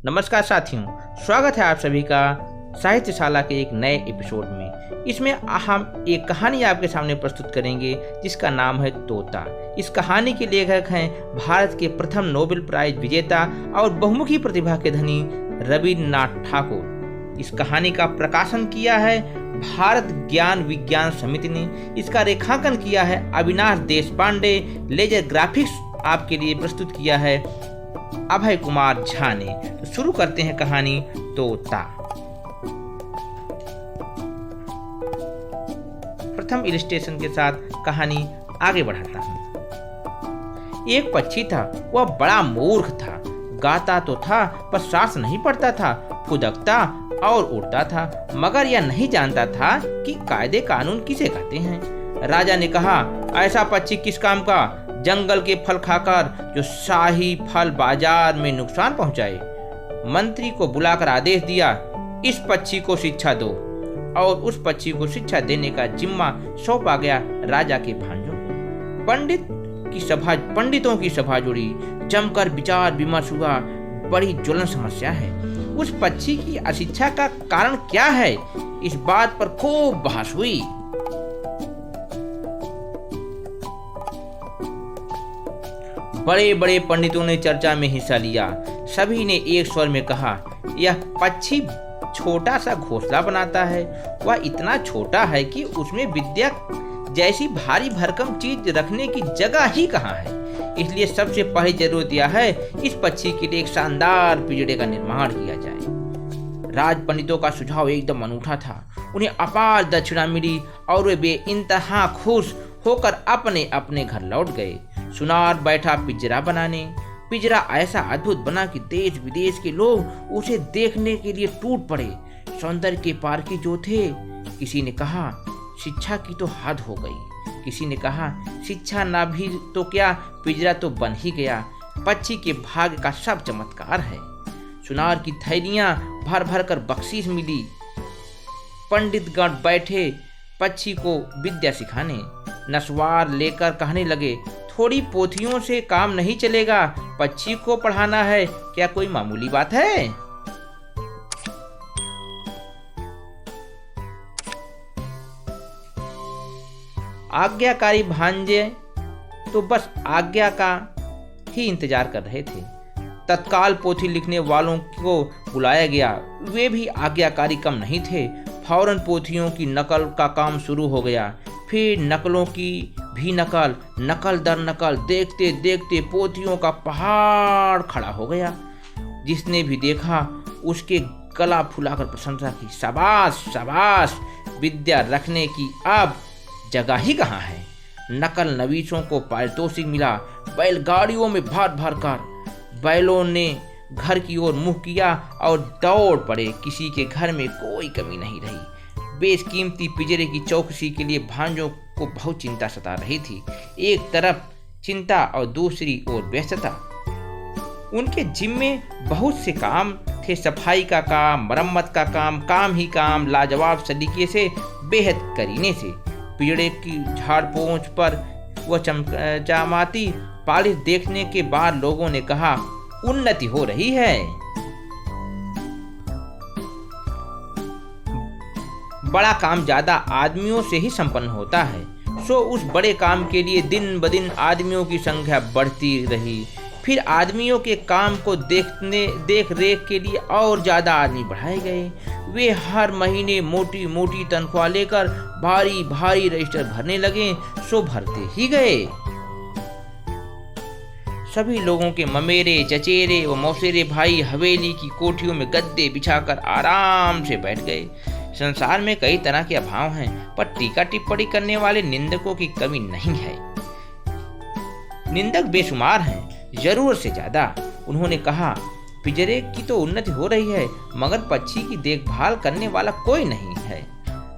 नमस्कार साथियों, स्वागत है आप सभी का साहित्यशाला के एक नए एपिसोड में। इसमें हम एक कहानी आपके सामने प्रस्तुत करेंगे जिसका नाम है तोता। इस कहानी के लेखक हैं भारत के प्रथम नोबेल प्राइज विजेता और बहुमुखी प्रतिभा के धनी रविन्द्रनाथ ठाकुर। इस कहानी का प्रकाशन किया है भारत ज्ञान विज्ञान समिति ने। इसका रेखांकन किया है अविनाश देशपांडे। लेजर ग्राफिक्स आपके लिए प्रस्तुत किया है अभय कुमार झा ने। तो शुरू करते हैं कहानी तोता। प्रथम इलस्ट्रेशन के साथ कहानी आगे बढ़ाता हूँ। एक पक्षी था, वह बड़ा मूर्ख था। गाता तो था पर सांस नहीं पड़ता था, फुदकता और उड़ता था, मगर यह नहीं जानता था कि कायदे कानून किसे कहते हैं। राजा ने कहा, ऐसा पक्षी किस काम का, जंगल के फल खाकर जो शाही फल बाजार में नुकसान पहुंचाए। मंत्री को बुलाकर आदेश दिया, इस पक्षी को शिक्षा दो, और उस पक्षी को शिक्षा देने का जिम्मा सौंपा गया राजा के भांजों को। पंडितों की सभा जुड़ी, जमकर विचार विमर्श हुआ। बड़ी ज्वलन समस्या है, उस पक्षी की अशिक्षा का कारण क्या है, इस बात पर खूब बहस हुई। बड़े बड़े पंडितों ने चर्चा में हिस्सा लिया। सभी ने एक स्वर में कहा, यह पक्षी छोटा सा घोंसला बनाता है। वह इतना छोटा है कि उसमें विद्या जैसी भारी भरकम चीज रखने की जगह ही कहाँ है। इसलिए सबसे पहली जरूरत यह है, इस पक्षी के लिए एक शानदार पिंजरे का निर्माण किया जाए। राज पंडितों का सुझाव एकदम अनूठा था। उन्हें अपार दक्षिणा मिली और वे बेइंतहा खुश होकर अपने अपने घर लौट गए। सुनार बैठा पिंजरा बनाने। पिंजरा ऐसा अद्भुत बना कि देश विदेश के लोग उसे देखने के लिए टूट पड़े। सौंदर्य के पारखी जो थे, किसी ने कहा शिक्षा की तो हद हो गई, किसी ने कहा शिक्षा ना भी तो क्या, पिंजरा तो बन ही गया। पक्षी के भाग्य का सब चमत्कार है। सुनार की थैलियां भर भर कर बख्शीश मिली। पंडितगण बैठे पक्षी को विद्या सिखाने। नस्वार लेकर कहने लगे, थोड़ी पोथियों से काम नहीं चलेगा, पक्षी को पढ़ाना है, क्या कोई मामूली बात है। आज्ञाकारी भांजे तो बस आज्ञा का ही इंतजार कर रहे थे। तत्काल पोथी लिखने वालों को बुलाया गया। वे भी आज्ञाकारी कम नहीं थे। फौरन पोथियों की नकल का काम शुरू हो गया। फिर नकलों की भी नकल दर नकल। देखते देखते पोथियों का पहाड़ खड़ा हो गया। जिसने भी देखा उसके गला फुलाकर प्रशंसा की, शाबाश शाबाश, विद्या रखने की अब जगह ही कहाँ है। नकल नवीसों को पारितोषिक मिला। बैलगाड़ियों में भर भर कर बैलों ने घर की ओर मुंह किया और दौड़ पड़े। किसी के घर में कोई कमी नहीं रही। बेशकीमती पिंजरे की चौकसी के लिए भांजों को बहुत चिंता सता रही थी। एक तरफ चिंता और दूसरी ओर व्यस्तता। उनके जिम्मे बहुत से काम थे। सफाई का काम, मरम्मत का काम ही काम, लाजवाब सलीके से, बेहद करीने से। पिंजरे की झाड़ पोंछ पर वह चमचमाती पालिश देखने के बाद लोगों ने कहा, उन्नति हो रही है। बड़ा काम ज्यादा आदमियों से ही संपन्न होता है। सो उस बड़े काम के लिए दिन ब दिन आदमियों की संख्या बढ़ती रही। फिर आदमियों के काम को देख रेख के लिए और ज्यादा आदमी बढ़ाए गए। वे हर महीने मोटी मोटी तनख्वाह लेकर भारी भारी रजिस्टर भरने लगे। सो भरते ही गए। सभी लोगों के ममेरे चचेरे व मौसेरे भाई हवेली की कोठियों में गद्दे बिछाकर आराम से बैठ गए। संसार में कई तरह के अभाव हैं, पर टीका टिप्पणी करने वाले निंदकों की कमी नहीं है। निंदक बेशुमार हैं, जरूरत से ज्यादा। उन्होंने कहा, पिंजरे की तो उन्नति हो रही है, मगर पक्षी की देखभाल करने वाला कोई नहीं है।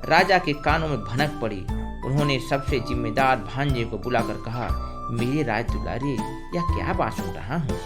राजा के कानों में भनक पड़ी। उन्होंने सबसे जिम्मेदार भांजे को बुलाकर कहा, मेरे राज दुलारे, यह क्या बात सुन रहा हूँ।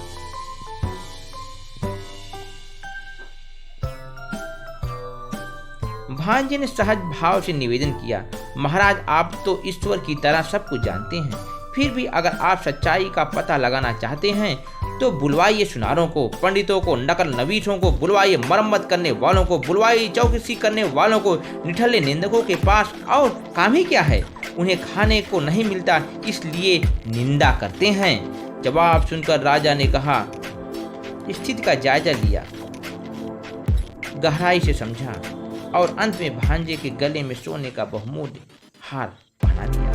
भांजे ने सहज भाव से निवेदन किया, महाराज आप तो ईश्वर की तरह सब कुछ जानते हैं, फिर भी अगर आप सच्चाई का पता लगाना चाहते हैं तो बुलवाइए सुनारों को, पंडितों को, नकल नवीसों को बुलवाइए, मरम्मत करने वालों को बुलवाइए, चौकसी करने वालों को, निठल्ले निंदकों के पास। और काम ही क्या है, उन्हें खाने को नहीं मिलता इसलिए निंदा करते हैं। जवाब सुनकर राजा ने कहा, स्थिति का जायजा लिया, गहराई से समझा और अंत में भांजे के गले में सोने का बहुमूल्य हार पहना दिया।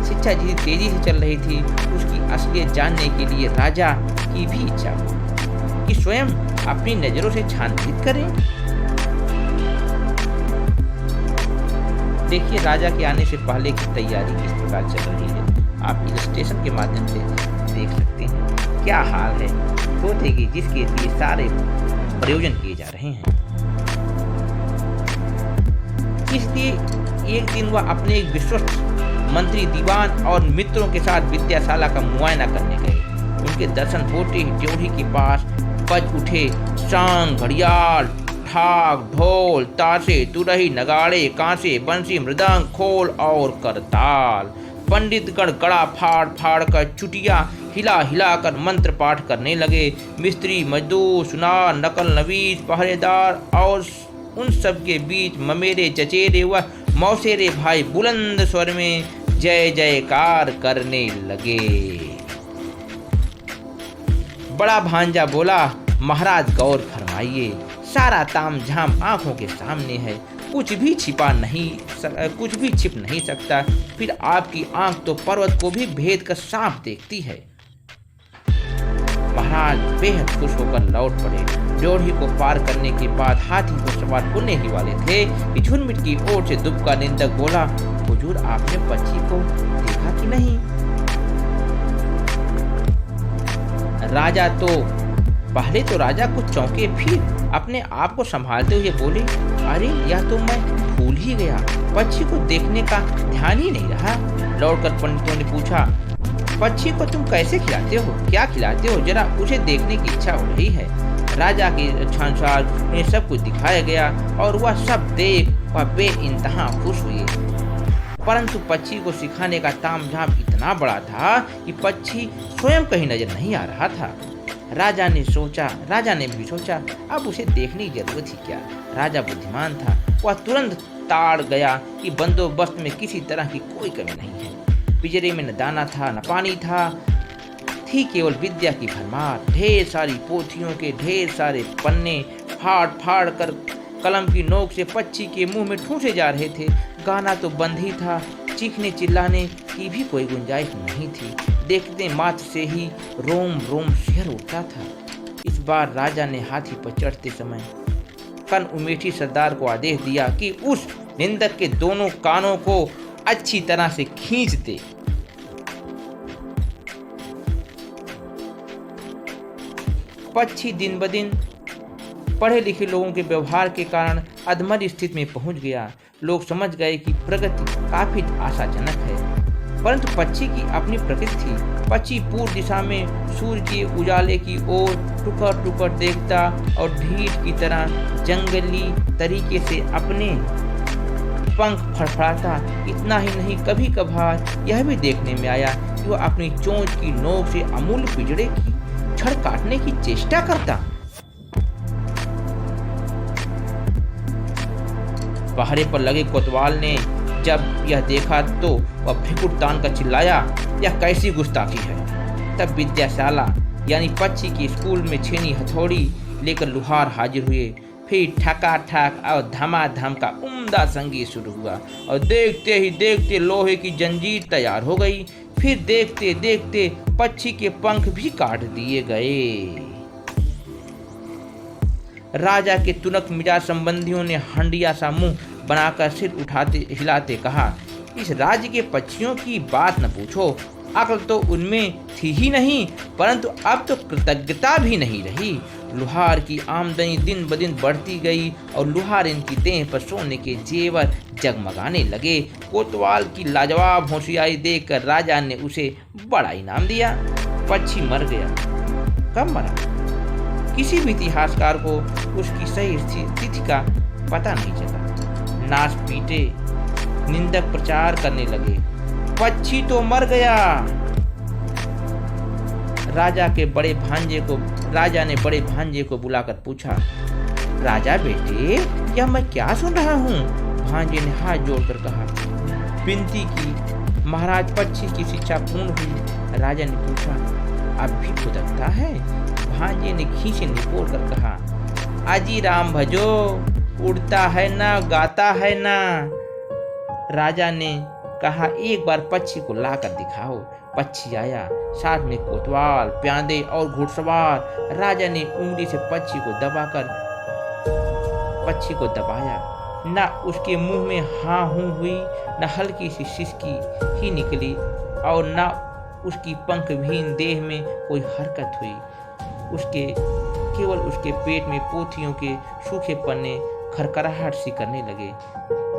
शिक्षा जितनी तेजी से चल रही थी, उसकी असलियत जानने के लिए राजा की भी इच्छा हुई कि स्वयं अपनी नजरों से छानबीन करें। देखिए, राजा के आने से पहले की तैयारी किस प्रकार चल रही है, आप इलस्ट्रेशन के माध्यम से देख सकते हैं। क्या हाल है तोते की, जिसके लिए सारे प्रयोजन किए जा रहे हैं। इसलिए एक दिन वह अपने एक विश्वस्त मंत्री, दीवान और मित्रों के साथ विद्याशाला का मुआयना करने गए। उनके दर्शन होते ही ड्योढ़ी के पास बज उठे सांग, घड़ियाल, ठाक, ढोल, ताशे, तुरही, नगाड़े, कांसे, बंसी, मृदंग, खोल और करताल। पंडितगण गड़ा फाड़ फाड़ कर, चुटिया हिला हिला कर मंत्र पाठ करने लगे। मिस्त्री, मजदूर, सुनार, नकल नवीस, पहरेदार और उन सब के बीच ममेरे, चचेरे व मौसेरे भाई बुलंद स्वर में जय जयकार करने लगे। बड़ा भांजा बोला, महाराज गौर फरमाइए, सारा ताम झाम आंखों के सामने है, कुछ भी छिप नहीं सकता। फिर आपकी आंख तो पर्वत को भी भेद कर साफ देखती है। महाराज बेहद खुश होकर लौट पड़े। ड्योढ़ी को पार करने के बाद हाथी को सवार होने ही वाले थे कि झुनमिट की ओर से दुबका निंदक बोला, हुजूर आपने पक्षी को देखा कि नहीं? राजा तो पहले तो राजा कुछ चौंके, फिर अपने आप को संभालते हुए बोले, अरे यह तो मैं भूल ही गया, पक्षी को देखने का ध्यान ही नहीं रहा। लौटकर पंडितों ने पूछा, पक्षी को तुम कैसे खिलाते हो, क्या खिलाते हो, जरा उसे देखने की इच्छा हो रही है। राजा के इच्छानुसार उन्हें सब कुछ दिखाया गया और वह सब देख वह बेइंतहा खुश हुए। परंतु पक्षी को सिखाने का तामझाम इतना बड़ा था कि पक्षी स्वयं कहीं नजर नहीं आ रहा था। राजा ने भी सोचा, अब उसे देखने की जरूरत ही क्या। राजा बुद्धिमान था, वह तुरंत ताड़ गया कि बंदोबस्त में किसी तरह की कोई कमी नहीं है। पिंजरे में न दाना था न पानी था, थी केवल विद्या की भरमार। ढेर सारी पोथियों के ढेर सारे पन्ने फाड़ फाड़ कर कलम की नोक से पक्षी के मुंह में ठूंसे जा रहे थे। गाना तो बंद ही था, चीखने चिल्लाने की भी कोई गुंजाइश नहीं थी। देखते मात्र से ही रोम रोम सिहर उठता था। इस बार राजा ने हाथी पर चढ़ते समय कन उमेठी सरदार को आदेश दिया कि उस निंदक के दोनों कानों को अच्छी तरह से खींच दे। पक्षी दिन ब दिन पढ़े लिखे लोगों के व्यवहार के कारण अधमर स्थिति में पहुंच गया। लोग समझ गए कि प्रगति काफी आशाजनक है, परंतु पक्षी की अपनी प्रकृति थी। पक्षी पूर्व दिशा में सूर्य के उजाले की ओर टुकड़ टुकड़ देखता और ढीठ की तरह जंगली तरीके से अपने पंख फड़फड़ाता। इतना ही नहीं, कभी कभार यह भी देखने में आया कि वह अपनी चोंच की नोक से अमूल्य पिंजरे की छड़ काटने की चेष्टा करता। पहरे पर लगे कोतवाल ने जब यह देखा तो वह फिकुट तान कर चिल्लाया, यह कैसी गुस्ताखी है। तब विद्याशाला यानी पक्षी के स्कूल में छेनी हथौड़ी लेकर लुहार हाजिर हुए। फिर ठका ठक और धमाधम का उम्दा संगीत शुरू हुआ और देखते ही देखते लोहे की जंजीर तैयार हो गई। फिर देखते देखते पक्षी के पंख भी काट दिए गए। राजा के तुनक मिजाज संबंधियों ने हंडिया सा मुंह बनाकर सिर उठाते हिलाते कहा, इस राज्य के पक्षियों की बात न पूछो, अक्ल तो उनमें थी ही नहीं, परंतु अब तो कृतज्ञता भी नहीं रही। लुहार की आमदनी दिन ब दिन बढ़ती गई और लुहार इनकी देह पर सोने के जेवर जगमगाने लगे। कोतवाल की लाजवाब होशियारी देखकर राजा ने उसे बड़ा इनाम दिया। पक्षी मर गया। कब मरा? किसी भी इतिहासकार को उसकी सही तिथि का पता नहीं चला। नाच पीटे निंदक प्रचार करने लगे, पक्षी तो मर गया। राजा ने बड़े भांजे को बुलाकर पूछा, राजा बेटे, क्या मैं क्या सुन रहा हूँ? भांजे ने हाथ जोड़कर कहा, विनती की, महाराज पक्षी की शिक्षा पूर्ण हुई। राजा ने पूछा, अब भी फुदकता है? भांजे ने खींचे निपोड़ कर कहा, अजी राम भजो, उड़ता है ना, गाता है ना। राजा ने कहा, एक बार पक्षी को लाकर दिखाओ। पक्षी आया, साथ में कोतवाल, प्यादे और घुड़सवार। राजा ने उंगली से पक्षी को दबाया। न उसके मुंह में हाँ हूँ हुई, न हल्की सी सिसकी ही निकली, और न उसकी पंखविहीन देह में कोई हरकत हुई। केवल उसके पेट में पोथियों के सूखे पन्ने खरखराहट सी करने लगे।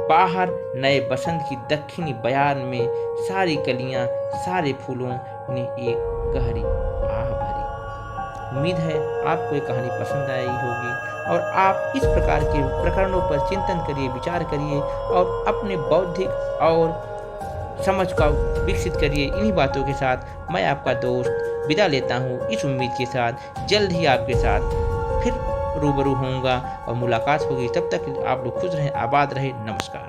बाहर नए बसंत की दक्षिणी बयार में सारी कलियां, सारे फूलों ने एक गहरी आह भरी। उम्मीद है आपको ये कहानी पसंद आई होगी और आप इस प्रकार के प्रकरणों पर चिंतन करिए, विचार करिए और अपने बौद्धिक और समझ को विकसित करिए। इन्हीं बातों के साथ मैं आपका दोस्त विदा लेता हूँ, इस उम्मीद के साथ जल्द ही आपके साथ फिर रूबरू होऊंगा और मुलाकात होगी। तब तक आप लोग खुश रहें, आबाद रहें। नमस्कार।